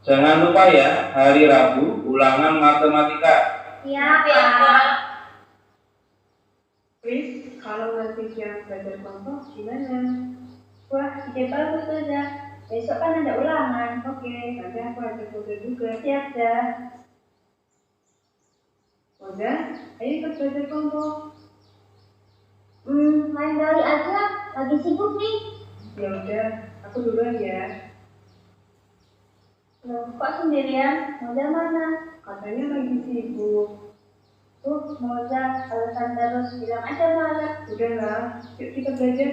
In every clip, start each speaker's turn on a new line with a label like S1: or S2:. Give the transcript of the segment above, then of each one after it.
S1: Jangan lupa ya, hari Rabu ulangan matematika.
S2: Siap, Pak.
S3: Chris, kalau nanti siang belajar kelompok gimana?
S2: Wah, ide bagus tuh, Zah. Besok kan ada ulangan.
S3: Oke, nanti aku ajak Moza juga.
S2: Siap, Zah.
S3: Moza, ayo ikut belajar kelompok.
S2: Lain kali aja. Lagi sibuk nih.
S3: Ya udah, aku duluan ya.
S2: Loh, kok sendirian? Moza mana?
S3: Katanya lagi sibuk.
S2: Moza, alasan terus. Bilang aja malah.
S3: Udahlah, yuk kita belajar.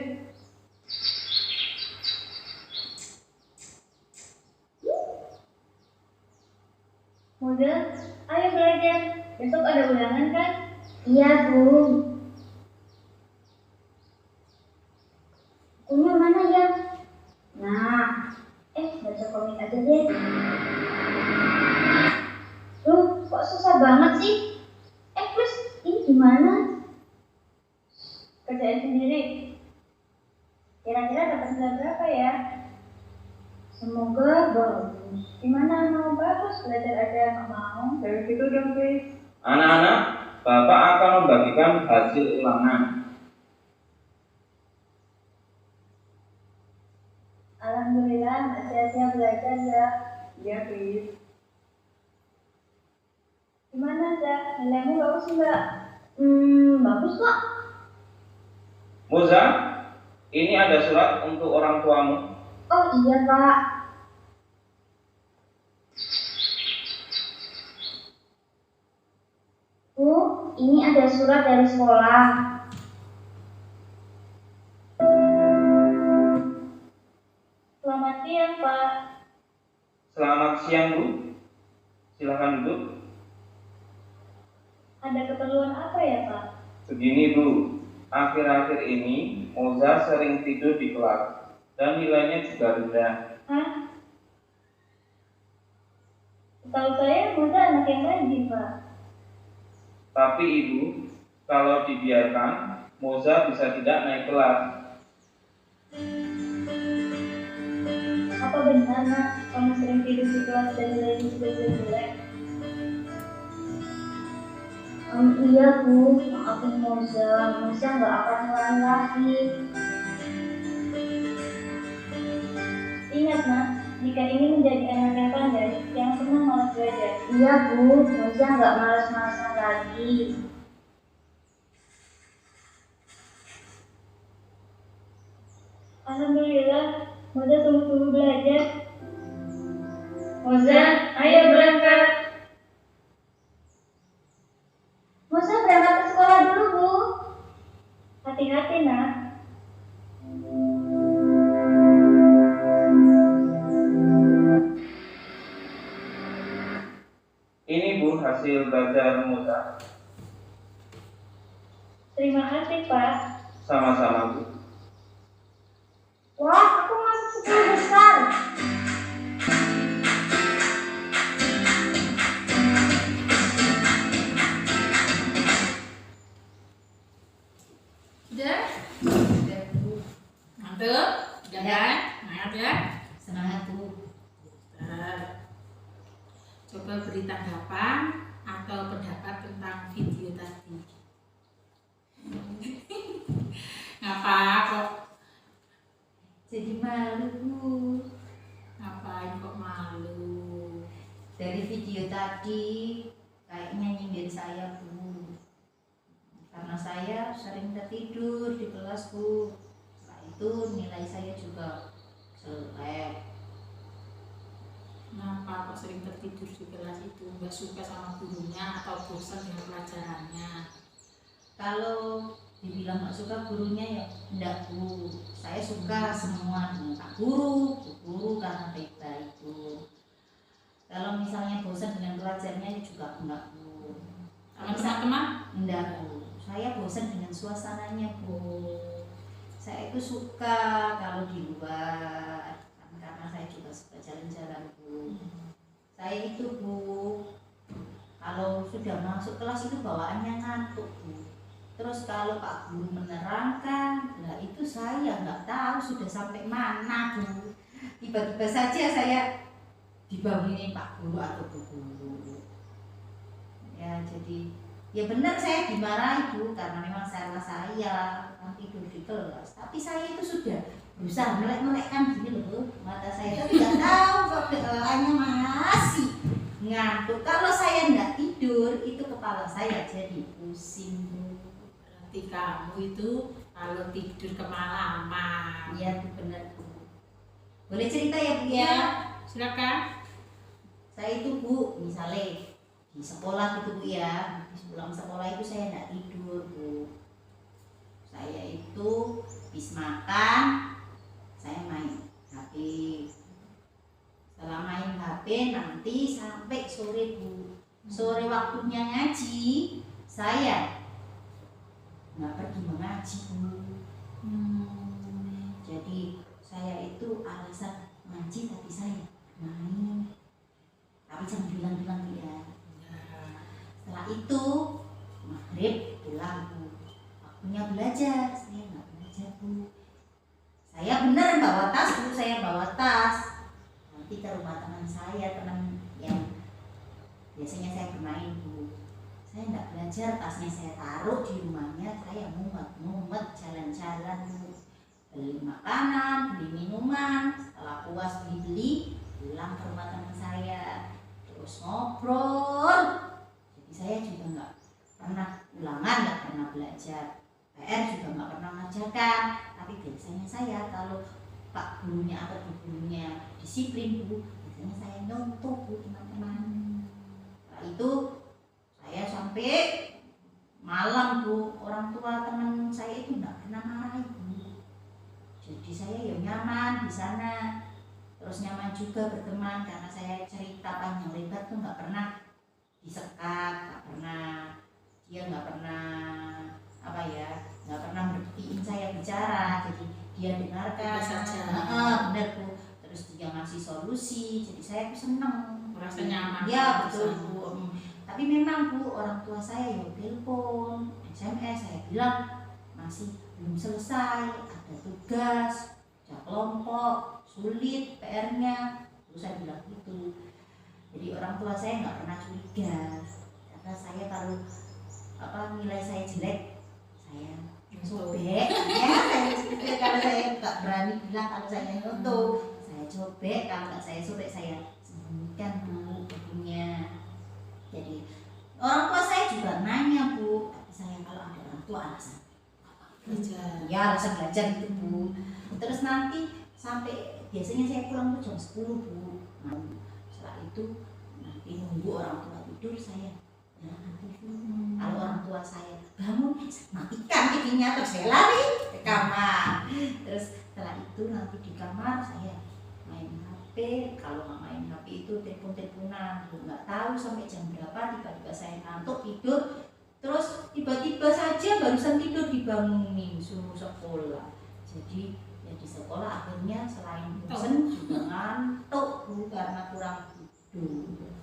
S2: Moza, ayo belajar. Besok ada ulangan kan? Iya, Bu. Bukunya mana ya? Nah, baca komik aja deh. Kok susah banget sih? Chris, ini gimana? Kerjain sendiri. Kira-kira dapat nilai berapa ya? Semoga bagus. Gimana mau bagus? Belajar aja nggak mau.
S3: Jangan gitu dong, Chris.
S1: Anak-anak, Bapak akan membagikan hasil ulangan.
S2: Alhamdulillah, nggak sia-sia belajar ya.
S3: Iya, Chris.
S2: Gimana, Zah? Nilaimu bagus nggak? Bagus kok.
S1: Moza, ini ada surat untuk orang tuamu.
S2: Oh iya, Pak. Bu, ini ada surat dari sekolah. Selamat siang, Pak.
S1: Selamat siang, Bu. Silakan duduk.
S2: Ada keperluan apa ya, Pak?
S1: Begini, Bu. Akhir-akhir ini, Moza sering tidur di kelas dan nilainya juga rendah.
S2: Hah? Setahu saya, Moza anak yang rajin, Pak.
S1: Tapi Ibu, kalau dibiarkan, Moza bisa tidak naik kelas.
S2: Apa benar, Nak? Kamu sering tidur di kelas dan nilainya juga jelek? Iya, Bu. Maafin Moza. Moza nggak akan ulangi lagi. Ingat, Nak. Jika ingin menjadi anak yang pandai, jangan pernah malas belajar. Iya, Bu. Moza nggak malas-malasan lagi. Alhamdulillah, Moza tunggu-tunggu belajar. Moza, ayo berangkat. Moza berangkat ke sekolah dulu, Bu. Hati-hati, Nak.
S1: Ini Bu hasil belajar Moza.
S2: Terima kasih, Pak.
S1: Sama-sama, Bu.
S2: Wah, aku masuk 10 besar.
S4: Sudah? Sudah, Bu. Mantap. Udah kan? Semangat ya?
S5: Semangat, Bu.
S4: Coba beri tanggapan atau pendapat tentang video tadi. Ngapa kok?
S5: Jadi malu, Bu.
S4: Ngapain kok malu?
S5: Dari video tadi kayaknya nyindir saya, Bu. Karena saya sering tertidur di kelas, Bu. Setelah itu nilai saya juga jelek.
S4: Kenapa kok sering tertidur di kelas itu? Nggak suka sama gurunya atau bosan dengan pelajarannya?
S5: Kalau dibilang nggak suka gurunya ya enggak, Bu. Saya suka semua dengan Pak Guru, Bu Guru karena baik-baik, Bu. Kalau misalnya bosan dengan pelajarannya juga enggak, Bu.
S4: Sama teman-teman?
S5: Enggak, Bu. Saya bosan dengan suasananya, Bu. Saya itu suka kalau di luar, karena saya juga suka jalan-jalan, Bu. Saya itu, Bu, kalau sudah masuk kelas itu bawaannya ngantuk, Bu. Terus kalau Pak Guru menerangkan, nah itu saya nggak tahu sudah sampai mana, Bu. Tiba-tiba saja saya dibangunin Pak Guru atau Bu Guru. Ya jadi ya benar saya dimarahi Bu karena memang salah saya kan tidur di kelas. Tapi saya itu sudah berusaha melek-melekkan gini loh mata saya, tapi nggak tahu kok hanya masih ngantuk. Kalau saya nggak tidur itu kepala saya jadi pusing Bu.
S4: Berarti kamu itu kalau tidur kemalaman.
S5: Iya Bu, benar Bu. Boleh cerita ya Bu ya?
S4: Ya, silakan.
S5: Saya itu Bu, misalnya di sekolah gitu Bu ya, habis pulang sekolah itu saya nggak tidur Bu. Saya itu habis makan, saya main HP. Setelah main HP nanti sampai sore Bu. Sore waktunya ngaji, saya nggak pergi mengaji Bu. Jadi saya itu alasan ngaji tapi saya main. Tapi jangan bilang-bilang Bu ya. Setelah itu maghrib pulang Bu. Waktunya belajar, saya nggak belajar Bu. Saya bener bawa tas Bu, saya bawa tas. Nanti ke rumah teman saya, teman yang biasanya saya bermain Bu. Saya nggak belajar, tasnya saya taruh di rumahnya, saya mumet jalan-jalan Bu. Beli makanan, beli minuman, setelah puas beli-beli, pulang ke rumah teman saya, terus ngobrol. Jadi saya juga nggak pernah ulangan, nggak pernah belajar, PR juga nggak pernah mengerjakan. Tapi biasanya saya kalau Pak gurunya atau Bu gurunya disiplin Bu, biasanya saya nyontoh Bu teman-teman. Setelah itu saya sampai malam Bu, orang tua teman saya itu nggak pernah marahin Bu. Jadi saya ya nyaman di sana, terus nyaman juga berteman karena saya cerita panjang lebar tuh nggak pernah disekat, nggak pernah nggak pernah berhentiin saya bicara, jadi dia dengarkan
S4: saja.
S5: Benar Bu, terus dia ngasih solusi, jadi saya senang,
S4: Merasa nyaman.
S5: ya betul Bu. Tapi memang Bu, orang tua saya ya telepon, SMS, saya bilang masih belum selesai, ada tugas, ada kelompok, sulit PR-nya, terus saya bilang gitu. Jadi orang tua saya nggak pernah curiga, karena saya kalau nilai saya jelek, saya sobek, ya saya curiga. Kalau saya nggak berani bilang kalau saya nyontoh, saya cobek, kalau nggak saya sobek saya sembunyikan Bu bukunya. Jadi orang tua saya juga nanya Bu, tapi saya kalau ada orang tua alasan
S4: Belajar.
S5: ya alasan belajar gitu Bu. Terus nanti sampai biasanya saya pulang tuh jam 10 Bu. Nah, setelah itu nanti nunggu orang tua tidur, saya nyalakan TV. Kalau orang tua saya bangun, matikan TV-nya, terus saya lari ke kamar. Terus setelah itu nanti di kamar saya main HP. Kalau nggak main HP itu telepon-teleponan, nggak tahu sampai jam berapa tiba-tiba saya ngantuk tidur. Terus tiba-tiba saja barusan tidur dibangunin suruh sekolah. Jadi ya di sekolah akhirnya selain bosan juga ngantuk Bu karena kurang tidur.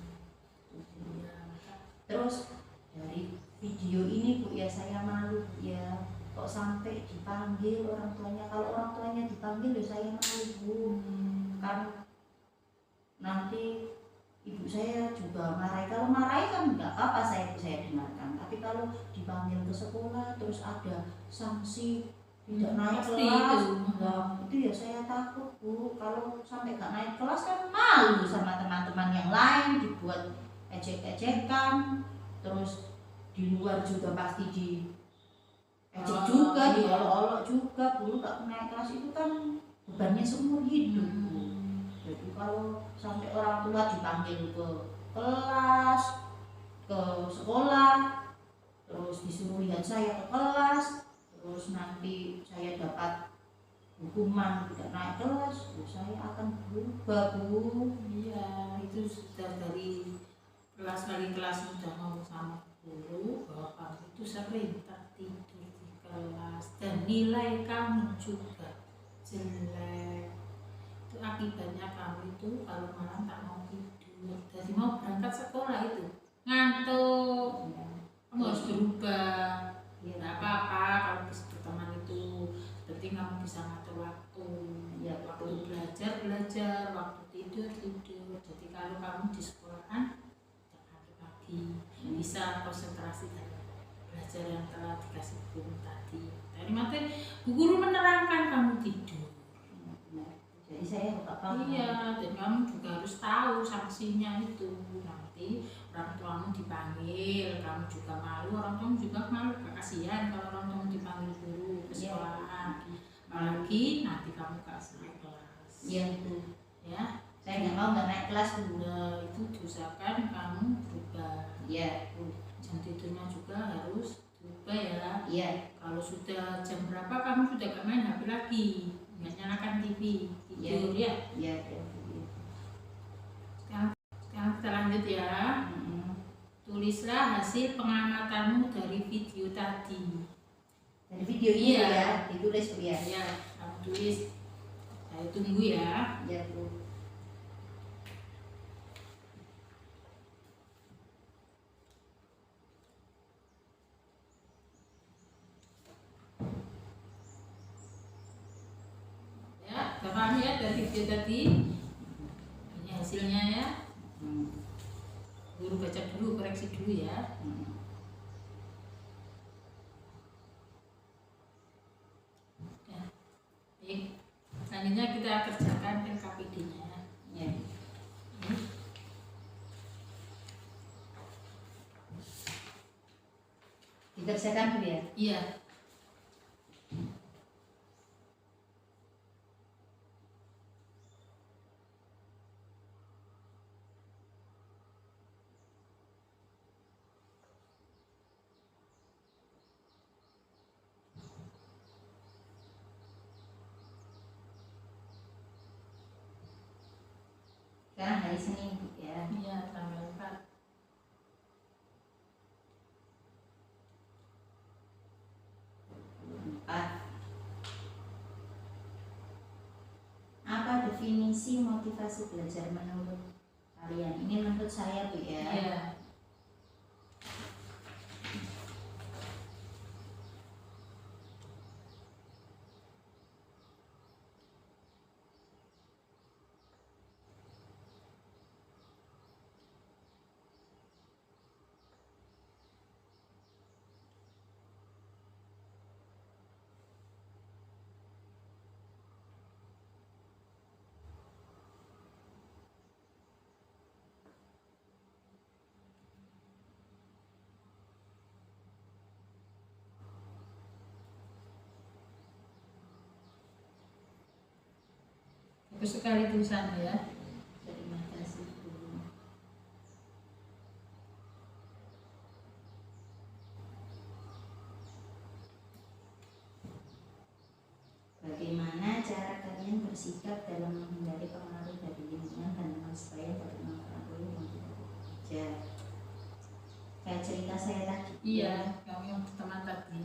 S5: Terus dari video ini Bu ya saya malu Bu ya, kok sampai dipanggil orang tuanya. Kalau orang tuanya dipanggil ya saya malu Bu, kan nanti ibu saya juga marahi. Kalau marahi kan nggak apa-apa, saya dengarkan. Tapi kalau dipanggil ke sekolah terus ada sanksi tidak naik
S4: Pasti
S5: kelas,
S4: itu.
S5: itu ya saya takut Bu. Kalau sampai nggak naik kelas kan malu sama teman-teman yang lain, dibuat ejek-ejekan, terus di luar juga pasti di ejek juga, diolok-olok juga Bu. Nggak naik kelas itu kan bebannya seumur hidup Bu. Jadi kalau sampai orang tua dipanggil ke kelas, ke sekolah, terus disuruh lihat saya ke kelas, terus nanti saya dapat hukuman tidak naik kelas, saya akan berubah Bu.
S4: Iya, itu sudah dari kelas sudah ngomong sama guru bahwa kamu itu sering tertidur di kelas dan nilai kamu juga jelek. Itu akibatnya kamu itu kalau malam tak mau tidur, jadi mau berangkat sekolah itu ngantuk. Kamu harus berubah. Ya nggak apa-apa kalau bisa berteman itu, penting kamu bisa ngatur waktu.
S5: Ya,
S4: waktu belajar, waktu tidur. Jadi kalau kamu di sekolahan jangan lagi bisa konsentrasi dalam belajar yang telah dikasih guru tadi. Dari materi Bu Guru menerangkan kamu tidur.
S5: Jadi saya nggak paham.
S4: Iya, dan kamu juga harus tahu sanksinya itu. Nanti orang tuamu dipanggil, kamu juga malu, orang tuamu juga malu. Kasihan kalau orang tuamu dipanggil guru ke sekolahan. Apalagi nanti kamu kasih naik kelas.
S5: Iya Bu.
S4: Ya,
S5: Saya nggak mau nggak naik kelas Bu.
S4: nah, itu diusahakan kamu berubah.
S5: Iya Bu.
S4: Jam tidurnya juga harus berubah ya.
S5: Iya.
S4: Kalau sudah jam berapa kamu sudah gak main HP lagi, nggak nyalakan TV, tidur ya.
S5: Iya.
S4: Sekarang kita lanjut ya. Tulislah hasil pengamatanmu dari video tadi.
S5: Dari video ini
S4: Iya.
S5: ya ditulis Bu ya.
S4: Ya, kamu tulis. Saya tunggu ya.
S5: Iya Bu.
S4: Ya, udah paham ya dari video tadi. Ini hasilnya ya. Guru baca dulu, koreksi dulu ya. Ya. Baik. Selanjutnya kita kerjakan LKPD-nya.
S5: Ya. Dikerjakan Bu ya.
S4: Iya.
S5: Sekarang hari Senin Bu ya.
S4: Iya, tanggal 4.
S5: Apa definisi motivasi belajar menurut kalian? Ini menurut saya Bu ya.
S4: Iya. Bagus sekali tulisannya ya.
S5: Terima kasih Bu. Bagaimana cara kalian bersikap dalam menghindari pengaruh dari lingkungan dan teman supaya bermanfaat untuk bekerja? Kayak cerita saya tadi.
S4: Iya, kamu yang pertama tadi.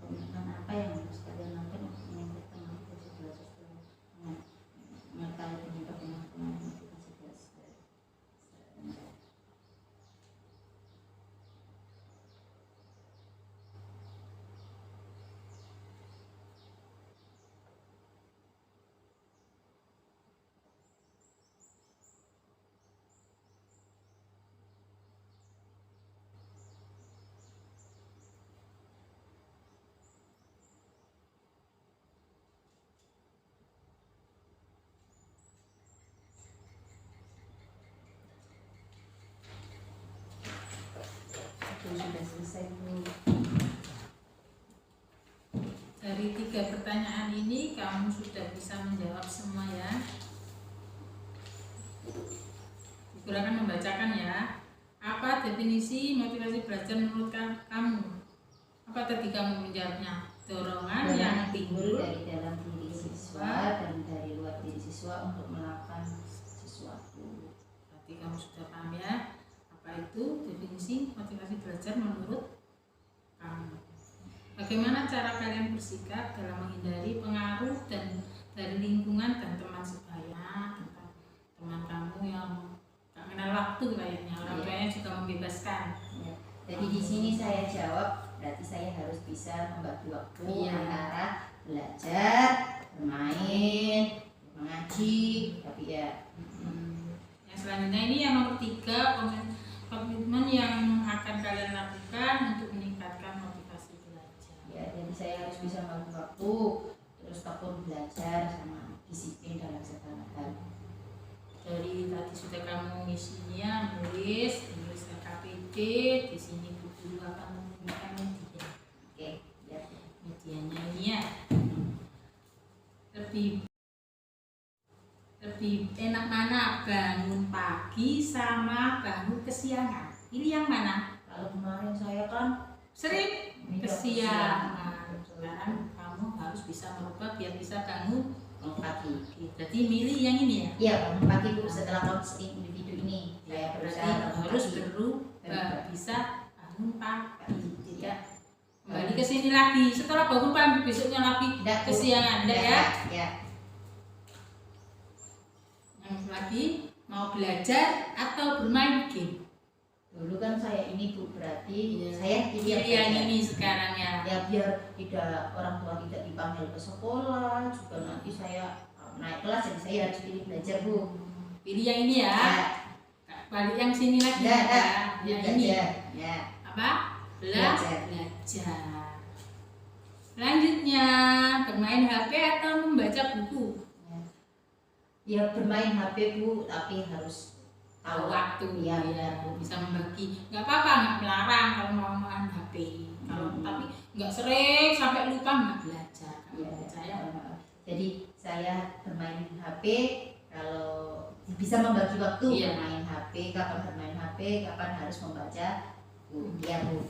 S5: Komitmen apa yang harus kalian lakukan untuk meningkatkan motivasi belajar setelah mengetahui penyebab dengan pengaruh motivasi belajar? Itu sudah selesai Bu.
S4: Dari 3 pertanyaan ini kamu sudah bisa menjawab semua ya. Silakan membacakan ya. Apa definisi motivasi belajar menurut kamu? Apa tadi kamu menjawabnya? Dorongan yang timbul
S5: dari dalam diri siswa dan dari luar diri siswa untuk melakukan sesuatu.
S4: Berarti kamu sudah paham ya. Apa itu definisi motivasi belajar menurut kamu? Bagaimana cara kalian bersikap dalam menghindari pengaruh dan dari lingkungan dan teman sebaya, teman kamu yang gak kenal waktu kayaknya, orang tuanya juga membebaskan.
S5: Ya. Jadi di sini saya jawab, berarti saya harus bisa membagi waktu antara belajar, bermain, mengaji, tapi ya.
S4: Yang selanjutnya ini yang nomor 3, komitmen yang akan kalian lakukan untuk meningkatkan motivasi belajar.
S5: Ya, jadi saya harus bisa membagi waktu, terus tekun belajar sama disiplin dalam segala hal.
S4: Dari tadi sudah kamu isinya menulis KPD, di sini buku akan memberikan media.
S5: Oke, ya.
S4: Medianya ini ya. Lebih enak mana bangun pagi sama bangun kesiangan? Pilih yang mana?
S5: Kalau kemarin saya kan
S4: Sering kesiangan. Sekarang kamu harus bisa merubah biar bisa bangun
S5: pagi.
S4: Jadi milih yang ini ya.
S5: Iya, bangun pagi Bu, setelah konseling individu ini saya berusaha
S4: Berarti harus
S5: pagi.
S4: berubah bisa bangun pagi. Tidak kembali ke sini lagi. Setelah bangun pagi besoknya lagi
S5: Tidak, Bu.
S4: kesiangan, tidak ya?
S5: Ya.
S4: Yang lagi mau belajar atau bermain game.
S5: Dulu kan saya ini Bu, berarti
S4: Iya.
S5: saya
S4: Pilih
S5: tidak
S4: yang
S5: belajar.
S4: ini sekarang ya.
S5: Ya biar tidak orang tua tidak dipanggil ke sekolah, juga nanti saya naik kelas jadi saya harus pilih belajar Bu.
S4: Pilih yang ini ya.
S5: Ya,
S4: Balik yang sini lagi.
S5: ya, ya.
S4: Yang ini.
S5: Belajar. Ya.
S4: Apa?
S5: Belajar.
S4: Belajar. Selanjutnya bermain HP atau membaca buku.
S5: Ya bermain HP Bu, tapi harus
S4: Tahu waktu
S5: ya,
S4: ya, bisa membagi. Nggak apa-apa, nggak melarang kalau mau main HP. Kalau tapi nggak sering sampai lupa nggak belajar.
S5: Ya,
S4: Saya
S5: jadi saya bermain HP kalau bisa membagi waktu
S4: Iya.
S5: bermain HP, kapan bermain HP, kapan harus membaca Bu. Ya Bu.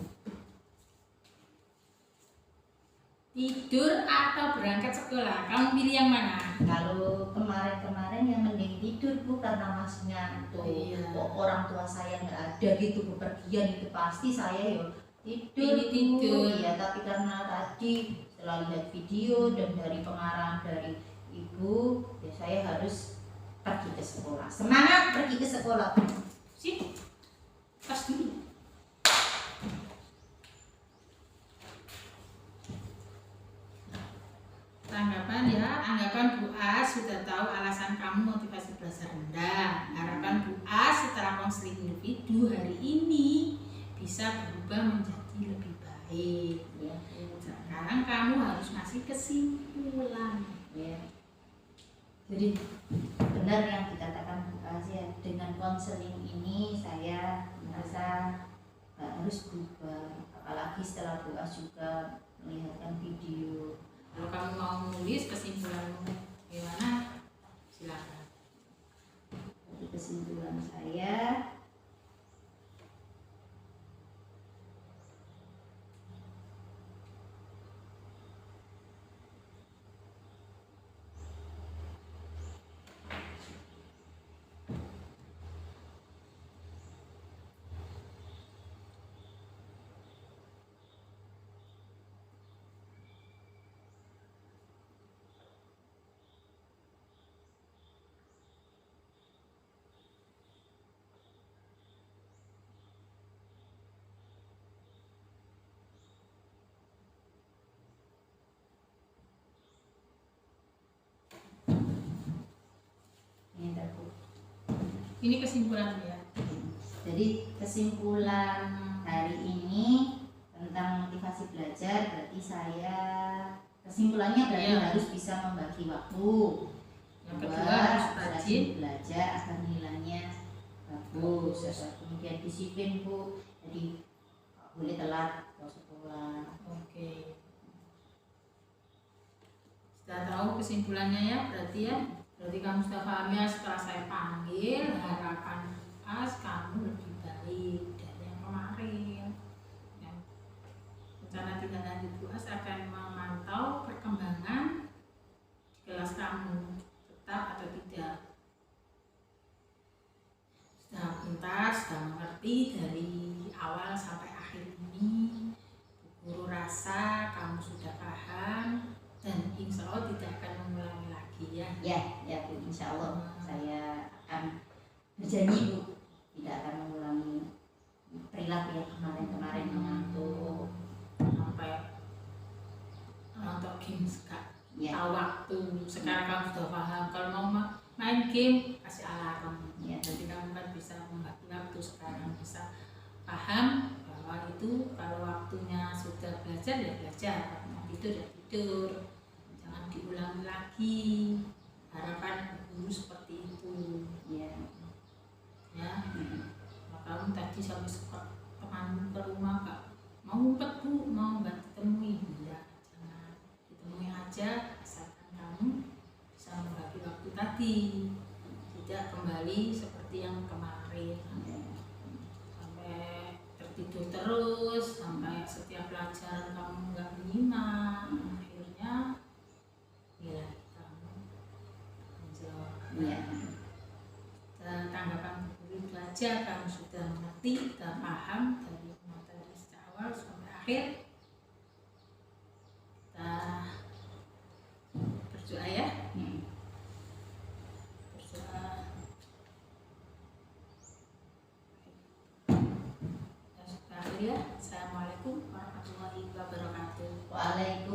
S4: tidur atau berangkat sekolah. Kamu pilih yang mana?
S5: Kalau kemarin-kemarin yang mending tidur Bu karena masih ngantuk.
S4: Iya.
S5: Kok orang tua saya nggak ada gitu bepergian itu pasti saya yo tidur.
S4: Pilih
S5: Bu.
S4: tidur.
S5: Iya, tapi karena tadi setelah lihat video dan dari pengarahan dari ibu, ya saya harus pergi ke sekolah. Semangat pergi ke sekolah.
S4: Sip. Tas dulu. Tanggapan ya, anggapan Bu As sudah tahu alasan kamu motivasi belajar rendah. Harapan Bu As setelah konseling individu hari ini bisa berubah menjadi lebih baik.
S5: Ya,
S4: Sekarang kamu harus ngasih kesimpulan.
S5: ya. Jadi benar yang dikatakan Bu As ya, dengan konseling ini saya merasa harus berubah. Apalagi setelah Bu As juga melihatkan video.
S4: Kalau kamu mau menulis kesimpulanmu gimana? Silakan.
S5: Jadi kesimpulan saya ini Bu.
S4: Ini kesimpulan ya.
S5: Jadi kesimpulan hari ini tentang motivasi belajar berarti saya kesimpulannya berarti
S4: Iya.
S5: harus bisa membagi waktu.
S4: Yang kedua harus rajin.
S5: rajin belajar agar nilainya bagus. Kemudian disiplin Bu. Jadi nggak boleh telat ke sekolah.
S4: Oke. Sudah tahu kesimpulannya ya, berarti ya. Berarti kamu sudah paham ya setelah saya panggil harapan UAS kamu lebih baik dari yang kemarin. Ya. Rencana tindak lanjut UAS akan memantau perkembangan di kelas kamu tetap atau tidak. Sudah pintar, sudah mengerti dari awal sampai akhir ini. Bu Guru rasa kamu sudah paham dan insya Allah tidak akan mengulangi lagi ya.
S5: Ya Bu, insya Allah saya akan berjanji Bu, tidak akan mengulangi perilaku yang kemarin-kemarin mengantuk
S4: Sampai nonton game
S5: ya.
S4: tahu waktu. Sekarang kamu sudah paham kalau mau main game kasih alarm
S5: Ya.
S4: jadi kamu kan bisa membagi waktu. Sekarang bisa paham bahwa itu kalau waktunya sudah belajar ya belajar, waktunya tidur ya tidur, jangan diulangi lagi. Harapan guru seperti itu
S5: Ya.
S4: ya. Nah, kamu tadi sampai temanmu ke rumah Kak mau ngumpet Bu, mau nggak ditemui, ya jangan ditemui aja, asalkan kamu bisa membagi waktu tadi, tidak kembali seperti yang kemarin sampai tertidur terus, sampai setiap pelajaran kamu nggak menyimak, akhirnya nilai kamu menjawab.
S5: Ya.
S4: Dan tanggapan Bu Guru itu aja, kamu sudah mengerti, sudah paham dari materi sejak awal sampai akhir. Kita berdoa ya. Berdoa. Ya, sudah akhir ya. Assalamualaikum warahmatullahi wabarakatuh.
S5: Waalaikumsalam